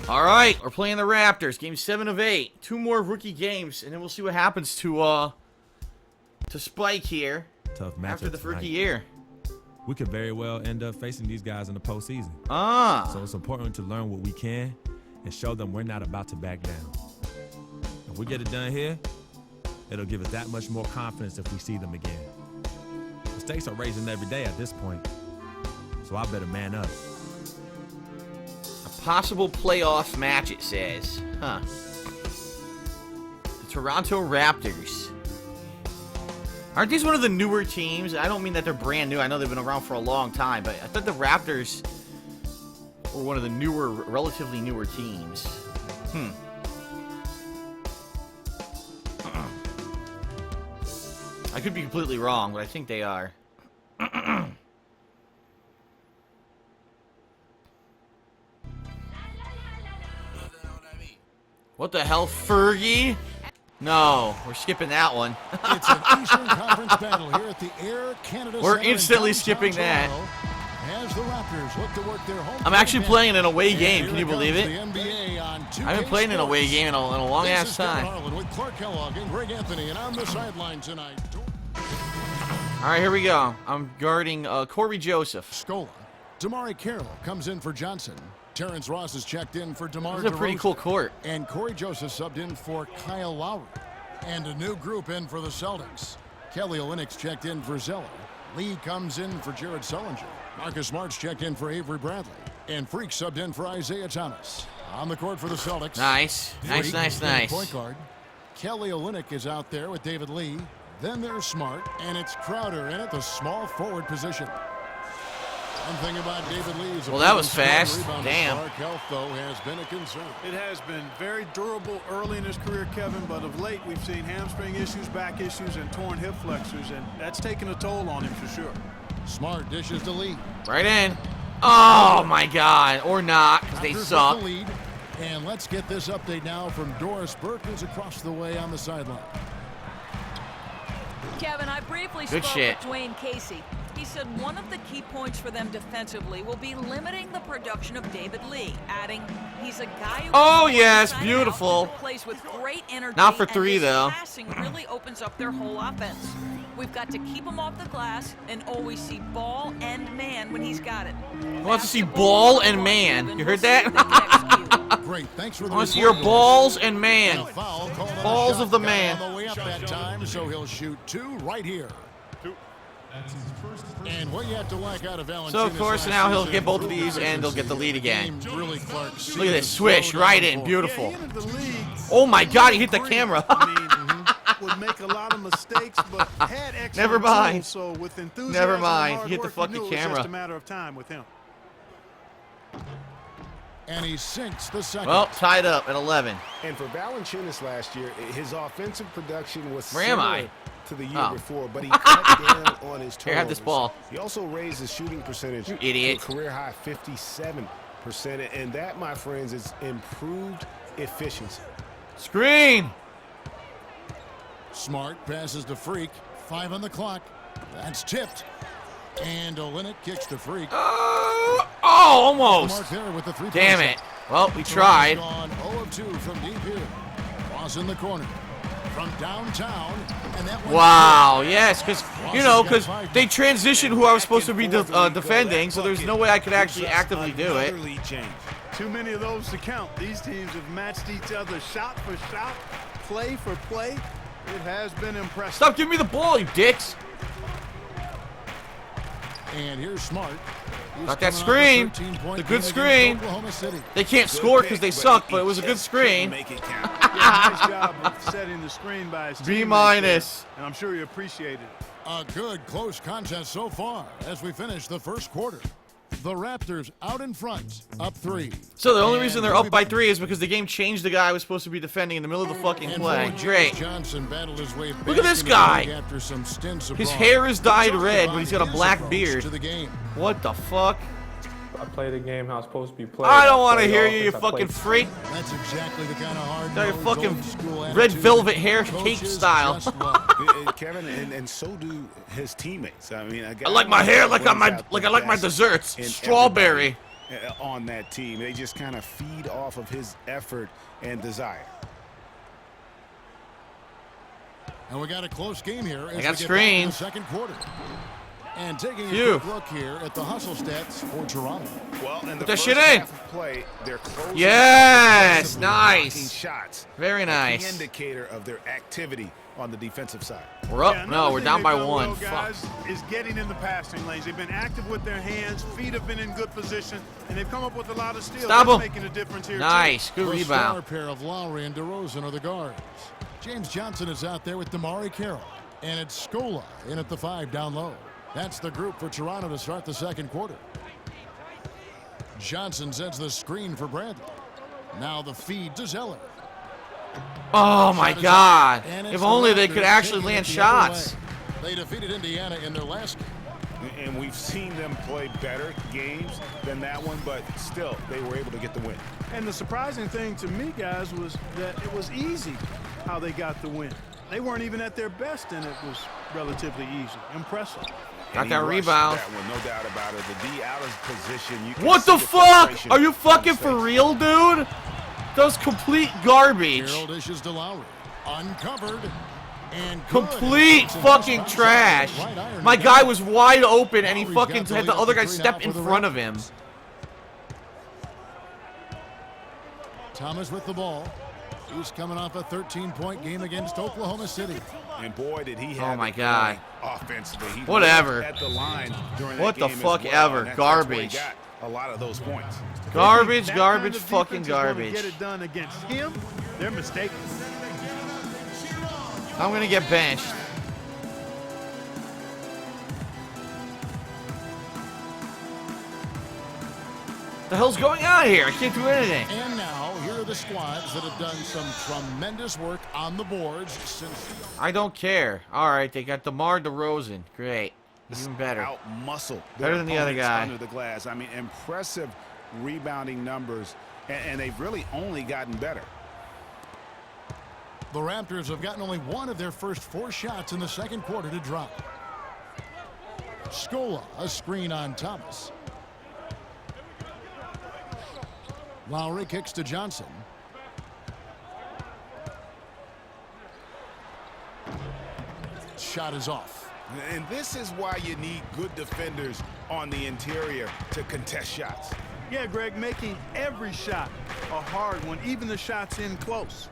All right, we're playing the Raptors. Game 7 of 8. 2 more rookie games, and then we'll see what happens to Spike here. Tough matchup after the tonight. rookie year. We could very well end up facing these guys in the postseason. So it's important to learn what we can and show them we're not about to back down. If we get it done here, it'll give us that much more confidence if we see them again. The stakes are raising every day at this point, so I better man up. A possible playoff match, it says. Huh. The Toronto Raptors. Aren't these one of the newer teams? I don't mean that they're brand new. I know they've been around for a long time, but I thought the Raptors were one of the newer, relatively newer teams. I could be completely wrong, but I think they are. What the hell, Fergie? No, we're skipping that one. It's an Eastern Conference battle here at the Air Canada We're Center instantly in skipping that. Toronto, as the Raptors look to work their home I'm actually playing an away and game. here Can you believe comes it? the NBA on 2K16. I haven't played an away game in a long This ass is Kevin time. Harlan with Clark Kellogg and Greg Anthony, and on the sideline tonight, All right, here we go. I'm guarding Corey Joseph. Scola. Damari Carroll comes in for Johnson. Terrence Ross is checked in for DeMar This is a pretty DeRozan. cool court. And Corey Joseph subbed in for Kyle Lowry. And a new group in for the Celtics. Kelly Olynyk's checked in for Zeller. Lee comes in for Jared Sullinger. Marcus Smart's checked in for Avery Bradley. And Freak subbed in for Isaiah Thomas. On the court for the Celtics. Nice. Nice, Freak nice, in nice. Point guard. Kelly Olynyk is out there with David Lee. Then there's Smart, and it's Crowder in at the small forward position. One thing about David Lee is Well, that was fast. Damn. Clark health, though, has been a concern. It has been very durable early in his career, Kevin, but of late we've seen hamstring issues, back issues, and torn hip flexors, and that's taken a toll on him for sure. Smart dishes to Lee. Right in. Oh, my God. Or not, because they Raptors with suck. the lead. And let's get this update now from Doris Burke, who's across the way on the sideline. Kevin, I briefly Good spoke shit. with Dwayne Casey. He said one of the key points for them defensively will be limiting the production of David Lee, adding he's a guy who Oh, can yes, inside beautiful. out, plays with great energy. Not for and three, his though. Passing really opens up their whole offense. We've got to keep him off the glass and always see ball and man when he's got it. I want to see ball and man. You heard that? Great, thanks for the I want to see your report. balls and And man. a foul called on Balls the of the shot man. on the way up that time, so he'll shoot 2 right here. And what you have to like out of Valanciunas So, of course, last now he'll season, get both of improved these, and they'll get the lead again. games really, Clark, Look at this swish, slowed right down in, the beautiful. He entered the league Oh, my God, he hit the green. camera. I mean, would make a lot of mistakes, but had excellent Never mind. tools, so with enthusiasm Never and mind. hard He hit the work, fucking you knew it was camera. just a matter of time with him. And he sinks the second. Well, tied up at 11. And for Valanciunas last year, his offensive production was Where am I? similar to the year Oh. before, but he cut down on his turnovers. Here, have this ball. He also raised his shooting percentage You idiot. to a career high 57%, and that, my friends, is improved efficiency. Screen. Smart passes to Freak. 5 on the clock. That's tipped. And Olynyk kicks to Freak. Oh, almost. Mark there with the 3-point Damn shot. it. Well, we tried. Gone 0 of 2 from deep here. Ross in the corner. From downtown. And that one Wow, yes, because, they transitioned who I was supposed to be defending, so there's no way I could actually actively do it. Another lead change. Too many of those to count. These teams have matched each other shot for shot, play for play. It has been impressive. Stop giving me the ball, you dicks. And here's Smart. He's Got that coming off a screen. 13-point The good win against screen. Oklahoma City. They can't score because they suck, but it was a good screen. Make it count. Yeah, nice job of setting the screen by his B teammates minus. there, and I'm sure you appreciate it. A good close contest so far as we finish the first quarter. The Raptors out in front, up 3. So the only reason And they're we'll up be by back. 3 is because the game changed the guy I was supposed to be defending in the middle of the fucking And play. forward Great. James Johnson battled his way Look at this back into the guy. league after some stints His abroad. hair is dyed Let's talk red, about but he's got a his black approach beard. to the game. What the fuck? I play the game how it's supposed to be played. I don't want to play hear offense, you, you I play fucking freak. That's exactly the kind of hard Got your fucking old-school red attitude velvet hair cake coaches style. just love. Kevin, and so do his teammates. I mean, I like my hair like I like my desserts. and Strawberry. on that team. They just kind of feed off of his effort and desire. And we got a close game here as I got we get back to the screens. second quarter. And taking a Phew. quick look here at the hustle stats for Toronto. Well, in the Put that first shit in. half of play, they're closing Yes, aggressively nice. blocking shots. Very A key nice. indicator of their activity on the defensive side. We're up. Yeah, No, we're down by one. Well, Fuck. guys, is getting in the passing lanes. They've been active with their hands. Feet have been in good position, and they've come up with a lot of steals. Stop That's him. making a difference here. Nice. Good The star rebound. pair of Lowry and DeRozan are the guards. James Johnson is out there with DeMarre Carroll. And it's Scola in at the 5 down low. That's the group for Toronto to start the second quarter. Johnson sends the screen for Bradley. Now the feed to Zeller. Oh my Shot is God. up, and it's If the only they Raptors could actually taking it land the other shots. way. They defeated Indiana in their last game. And we've seen them play better games than that one, but still, they were able to get the win. And the surprising thing to me, guys, was that it was easy how they got the win. They weren't even at their best, and it was relatively easy. Impressive. Got And he that rushed rebound. That one, no doubt about it. The D out of position. You can What see the fuck? frustration Are you on fucking his for face. real, dude? That was complete garbage. Carroll dishes to Lowry. Uncovered. And good. Complete Johnson fucking just trash. right iron My it guy down. was wide open and he Lowry's fucking got the had the lead other up guy to 3 step now in for the front of him. Raptors. Thomas with the ball. He's coming off a 13-point game against Oklahoma City. And boy, did he have Oh my it God. going offensively. He Whatever. was at the line during that What the game as fuck well, ever. and that's where he Garbage. got a lot of those points. Garbage, That garbage, kind of fucking defense is gonna garbage. Get it done against him, they're mistaken. I'm gonna get benched. The hell's going on here? I can't do anything. And now, here are the squads that have done some tremendous work on the boards since. I don't care. All right, they got DeMar DeRozan. Great. Even better. Out muscle. Better than the other guy. Under the glass. I mean, impressive rebounding numbers, and they've really only gotten better. The Raptors have gotten only one of their first 4 shots in the second quarter to drop. Scola, a screen on Thomas. Lowry kicks to Johnson. Shot is off. And this is why you need good defenders on the interior to contest shots. Yeah, Greg, making every shot a hard one, even the shots in close.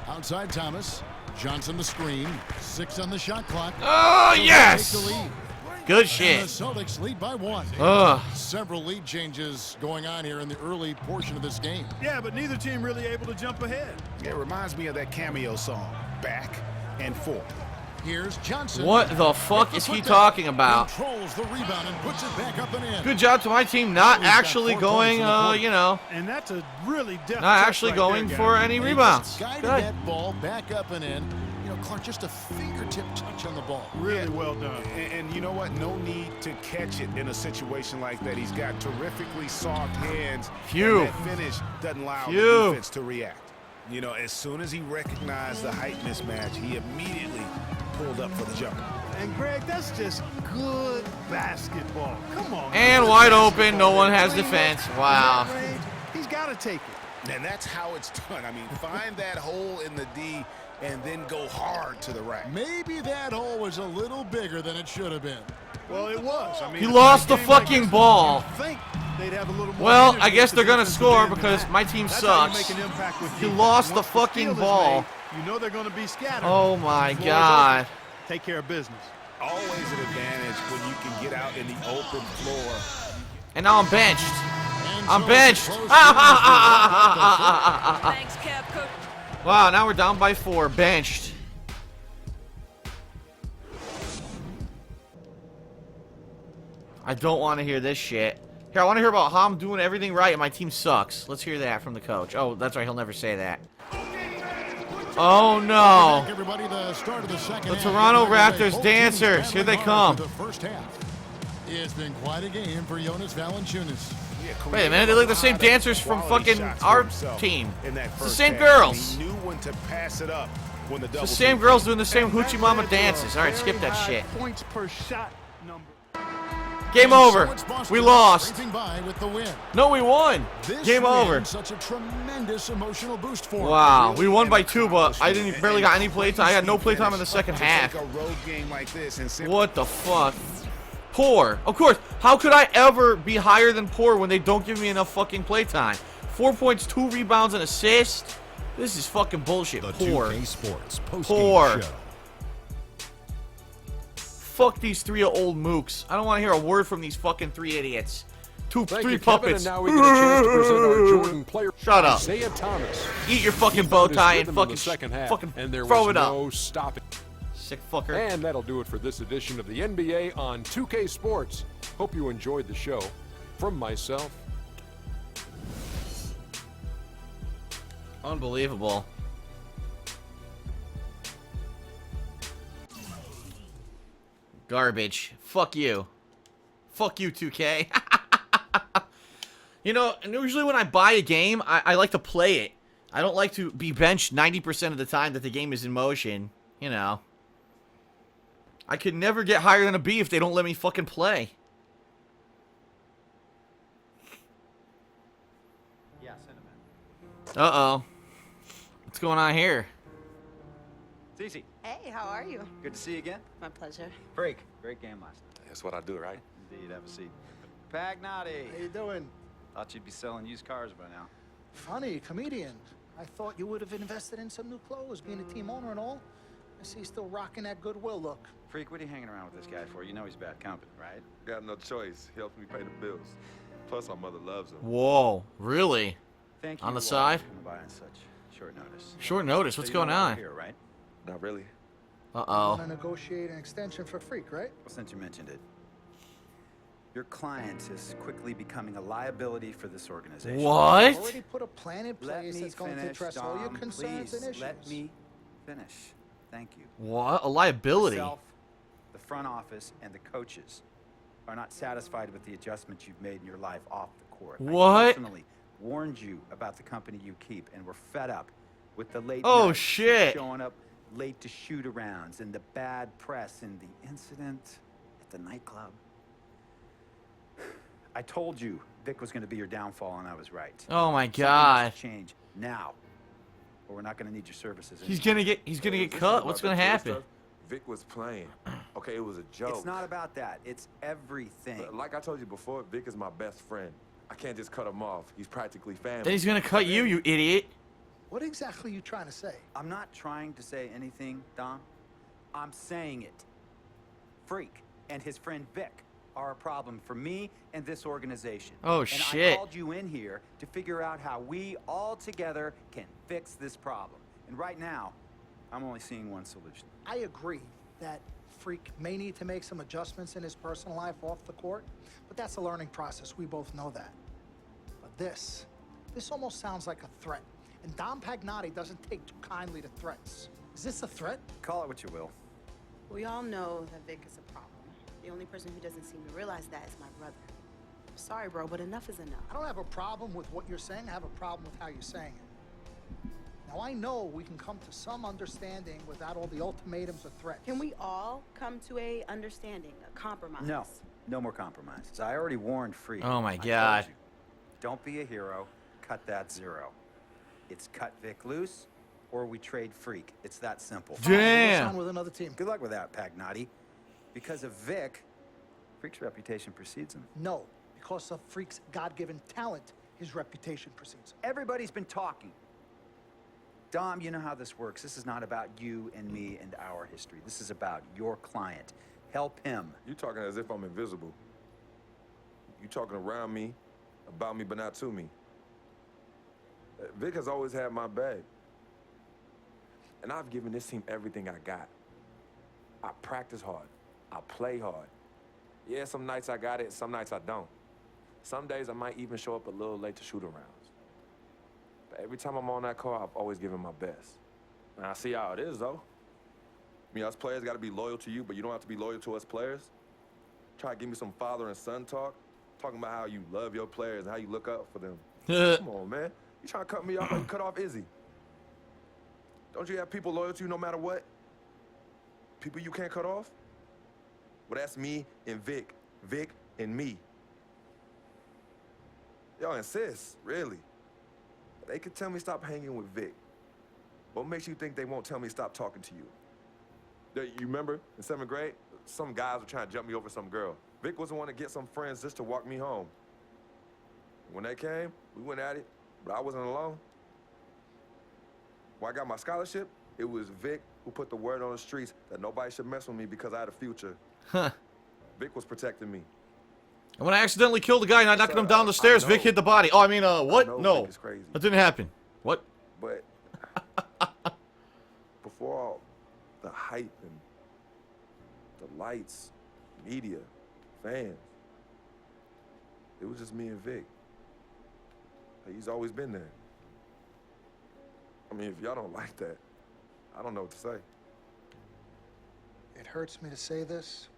Outside Thomas. Johnson the screen. 6 on the shot clock. Oh, So they yes! take the lead. Good And shit. the Celtics lead by 1. Ugh. Several lead changes going on here in the early portion of this game. Yeah, but neither team really able to jump ahead. It reminds me of that cameo song, Back and Forth. Here's Johnson. What the fuck With is the he putback. talking about? Controls the rebound and puts it back up and in. Good job to my team not He's got actually 4 going, points in the quarter. you know, And that's a really deft not check actually right going there, for guys. any And he rebounds. just guided Good. that ball back up and in. You know, Clark, just a fingertip touch on the ball. Really well done. And you know what? No need to catch it in a situation like that. He's got terrifically soft hands. Phew. And that finish doesn't allow Phew. the defense to react. You know, as soon as he recognized the height mismatch, he immediately pulled up for the jumper. And Greg, that's just good basketball. Come on. And good wide open, basketball. no one has Clean defense. up, Wow. mid-range, he's got to take it. And that's how it's done. I mean, find that hole in the D and then go hard to the rack. Maybe that hole was a little bigger than it should have been. Well, it was. I mean, He in lost a the game like fucking this, ball. you'd think they'd have a little more Well, energy I guess at they're the gonna defensive score end than because that. my team That's how you sucks. make an impact with He defense. lost the Once fucking steal is ball. made, you know they're going to be scattered. Oh my Floor is God. open. Take care of business. Always an advantage when you can get out in the open floor. And now I'm benched. And I'm so benched. it's close Thanks, Kev. Coach. Wow, now we're down by 4. Benched. I don't want to hear this shit. Here, I want to hear about how I'm doing everything right and my team sucks. Let's hear that from the coach. Oh, that's right. He'll never say that. Oh, no. Everybody, the start of the second The half. Toronto Both Raptors teams dancers. Here they battling come. hard through The first half. It's been quite a game for Jonas Valanciunas. Wait a minute, they look the same dancers from Quality fucking shots for our himself team. in that It's the first same half. girls. He knew when to pass it up when the double It's the same team girls doing the same And Hoochie that Mama led to a dances. All right, skip very that high shit. Points per shot number. Game And over. so it's Boston We lost. scraping by with the win. No, we won. This Game win, over. Such a tremendous emotional boost for Wow, him. we won by 2, but I didn't barely got any playtime. I had no playtime in the second half. A road game like this and What the fuck? Poor. Of course. How could I ever be higher than poor when they don't give me enough fucking playtime? 4 points, 2 rebounds, and assist. This is fucking bullshit. The Poor. 2K Sports postgame Poor. show. Fuck these 3 old mooks. I don't want to hear a word from these fucking 3 idiots. Three puppets. And now we get a chance to present our Jordan player. Shut up. Isaiah Thomas. Eat your fucking bow tie and fucking and there throw was it up. no stopping. Sick fucker. And that'll do it for this edition of the NBA on 2K Sports. Hope you enjoyed the show. From myself, Unbelievable. Garbage. Fuck you. Fuck you, 2K. You know, and usually when I buy a game, I like to play it. I don't like to be benched 90% of the time that the game is in motion. You know. I could never get higher than a B if they don't let me fucking play. Yeah, cinnamon. Uh-oh. What's going on here? Cece, Hey, how are you? good to see you again. My pleasure. Freak, great game last night. That's what I do, right? Indeed, have a seat. Pagnotti, How you doing? thought you'd be selling used cars by now. Funny, comedian. I thought you would have invested in some new clothes, being a team owner and all. I see you still rocking that Goodwill look. Freak, what are you hanging around with this guy for? You know he's bad company, right? Got no choice. He helps me pay the bills. Plus, my mother loves him. Whoa. Really? Thank you On the all side? for coming by on such short notice. Short notice. What's So you going know why we're on? Here, right? Not really. Uh-oh. Want to negotiate an extension for Freak, right? Well, since you mentioned it, your client is quickly becoming a liability for this organization. What? Already put a plan in Let place me that's going to finish, address all your Dom, concerns please. and issues. Let me finish. Thank you. What? A liability? Myself, the front office, and the coaches are not satisfied with the adjustments you've made in your life off the court. What? I personally warned you about the company you keep, and we're fed up with the late Oh, nights, shit. showing up late to shoot-arounds, and the bad press, and the incident at the nightclub. I told you Vic was going to be your downfall, and I was right. Oh my Something god. must change now, or we're not going to need your services He's anymore. gonna get cut. What's gonna happen? Vic was playing. Okay, it was a joke. It's not about that. It's everything. But like I told you before, Vic is my best friend. I can't just cut him off. He's practically family. Then he's gonna cut you, you idiot. What exactly are you trying to say? I'm not trying to say anything, Dom. I'm saying it. Freak and his friend Vic are a problem for me and this organization. Oh, and shit. I called you in here to figure out how we all together can fix this problem. And right now, I'm only seeing one solution. I agree that Freak may need to make some adjustments in his personal life off the court, but that's a learning process. We both know that. But this almost sounds like a threat. And Dom Pagnotti doesn't take too kindly to threats. Is this a threat? Call it what you will. We all know that Vic is a problem. The only person who doesn't seem to realize that is my brother. I'm sorry, bro, but enough is enough. I don't have a problem with what you're saying. I have a problem with how you're saying it. Now, I know we can come to some understanding without all the ultimatums or threats. Can we all come to a understanding, a compromise? No, no more compromises. I already warned Freak. Oh my I told God. you. Don't be a hero. Cut that zero. It's cut Vic loose, or we trade Freak. It's that simple. Fine, we'll Damn. sign with another team. Good luck with that, Pagnotti. Because of Vic, Freak's reputation precedes him. No, because of Freak's God-given talent, his reputation precedes him. Everybody's been talking. Dom, you know how this works. This is not about you and me and our history. This is about your client. Help him. You talking as if I'm invisible. You talking around me, about me, but not to me. Vic has always had my back. And I've given this team everything I got. I practice hard. I play hard. Yeah, some nights I got it, some nights I don't. Some days I might even show up a little late to shoot arounds. But every time I'm on that court, I've always given my best. And I see how it is, though. I mean, us players got to be loyal to you, but you don't have to be loyal to us players. Try to give me some father and son talk, talking about how you love your players and how you look up for them. Come on, man. You trying to cut me off like you cut off Izzy. Don't you have people loyal to you no matter what? People you can't cut off? Well, that's me and Vic. Vic, in me. Y'all insist, really. They could tell me stop hanging with Vic. What makes you think they won't tell me stop talking to you? You remember in 7th grade, some guys were trying to jump me over some girl. Vic was the one to get some friends just to walk me home. When they came, we went at it, but I wasn't alone. When I got my scholarship, it was Vic who put the word on the streets that nobody should mess with me because I had a future. Huh. Vic was protecting me. And when I accidentally killed the guy and I knocked him down the stairs, Vic hit the body. Oh, I mean, what? No. That didn't happen. What? But before all the hype and the lights, media, fans, it was just me and Vic. He's always been there. I mean, if y'all don't like that, I don't know what to say. It hurts me to say this,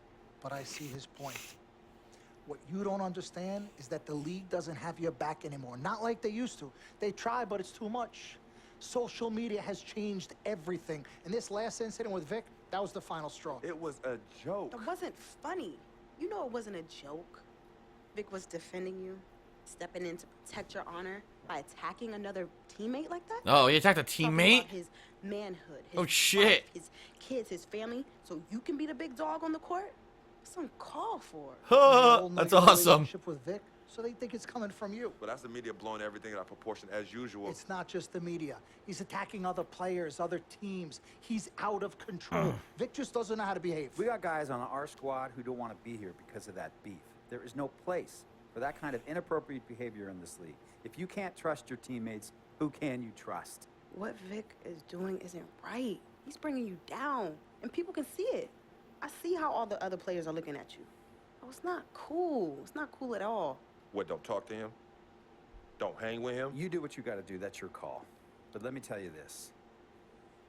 but I see his point. What you don't understand is that the league doesn't have your back anymore. Not like they used to. They try, but it's too much. Social media has changed everything. And this last incident with Vic, that was the final straw. It was a joke. It wasn't funny. You know it wasn't a joke. Vic was defending you, stepping in to protect your honor by attacking another teammate like that. Oh, he attacked a Talking teammate? about his manhood, his Oh, shit. wife, his kids, his family, so you can be the big dog on the court? It's uncalled for. That's awesome. Relationship with Vic, so they think it's coming from you. But that's the media blowing everything out of proportion as usual. It's not just the media. He's attacking other players, other teams. He's out of control. Vic just doesn't know how to behave. We got guys on our squad who don't want to be here because of that beef. There is no place for that kind of inappropriate behavior in this league. If you can't trust your teammates, who can you trust? What Vic is doing isn't right. He's bringing you down, and people can see it. I see how all the other players are looking at you. Oh, it's not cool. It's not cool at all. What, don't talk to him? Don't hang with him? You do what you got to do. That's your call. But let me tell you this.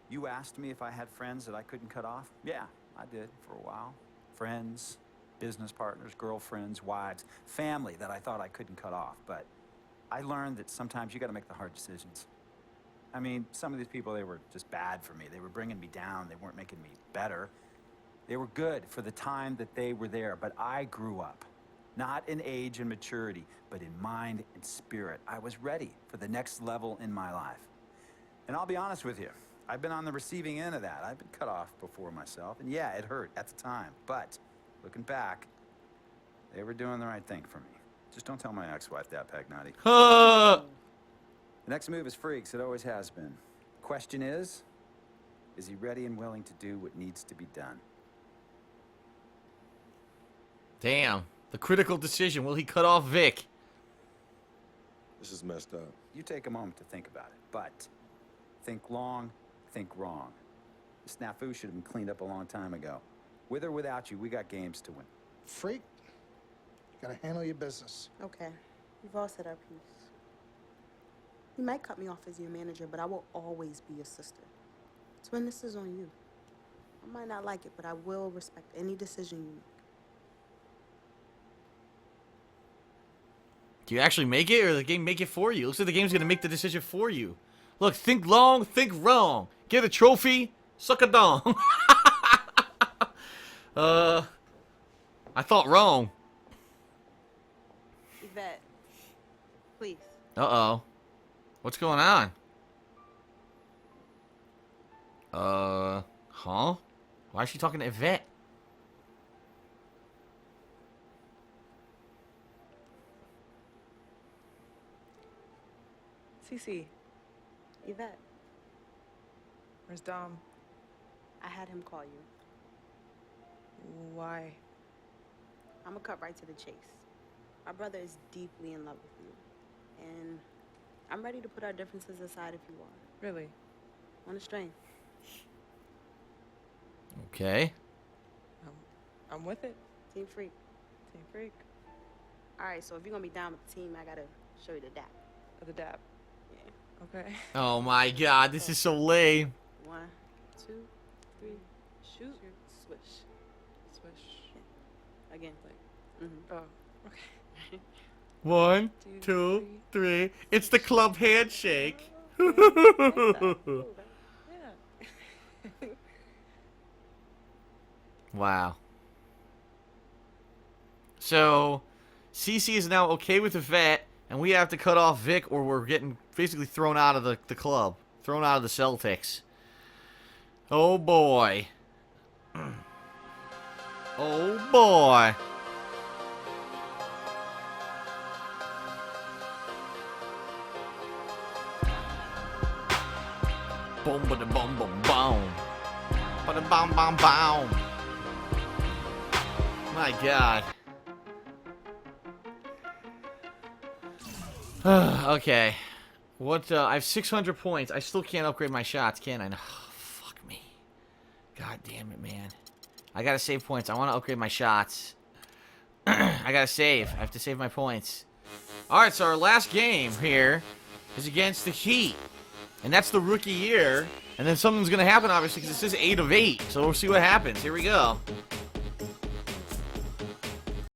You asked me if I had friends that I couldn't cut off? Yeah, I did for a while. Friends, business partners, girlfriends, wives, family that I thought I couldn't cut off. But I learned that sometimes you got to make the hard decisions. I mean, some of these people, they were just bad for me. They were bringing me down. They weren't making me better. They were good for the time that they were there, but I grew up. Not in age and maturity, but in mind and spirit. I was ready for the next level in my life. And I'll be honest with you, I've been on the receiving end of that. I've been cut off before myself, and yeah, it hurt at the time. But looking back, they were doing the right thing for me. Just don't tell my ex-wife that, Pagnati. The next move is Freak's. It always has been. Question is he ready and willing to do what needs to be done? Damn. The critical decision. Will he cut off Vic? This is messed up. You take a moment to think about it, but think long, think wrong. The snafu should have been cleaned up a long time ago. With or without you, we got games to win. Freak, you gotta handle your business. Okay, we've all said our piece. You might cut me off as your manager, but I will always be your sister. Twin, this is on you. I might not like it, but I will respect any decision you make. Do you actually make it, or the game make it for you? Looks like the game's gonna make the decision for you. Look, think long, think wrong. Get a trophy, suck a dong. I thought wrong. Yvette, please. Uh-oh. What's going on? Huh? Why is she talking to Yvette? Cece. Yvette, Where's Dom? I had him call you. Why? I'm gonna cut right to the chase. My brother is deeply in love with you. And I'm ready to put our differences aside if you are. Really? On a string. Okay. I'm with it. Team Freak. Team Freak. Alright, so if you're gonna be down with the team, I gotta show you the dap. The dap. Yeah. Okay. Oh my god, this is so lame. 1, 2, 3, shoot. Swish. Swish. Yeah. Again. Like, oh, okay. 1, 2, 3. It's the club handshake. Wow. So, CC is now okay with the vet, and we have to cut off Vic, or we're getting basically thrown out of the club. Thrown out of the Celtics. Oh, boy. Oh, boy. Boom, ba-da, boom, boom, boom. Ba-da, boom, boom, boom. My God. Okay. What, I have 600 points. I still can't upgrade my shots, can I? Oh, fuck me. God damn it, man. I gotta save points. I want to upgrade my shots. I gotta save. I have to save my points. Alright, so our last game here is against the Heat. And that's the rookie year. And then something's gonna happen, obviously, because it says 8 of 8. So we'll see what happens. Here we go.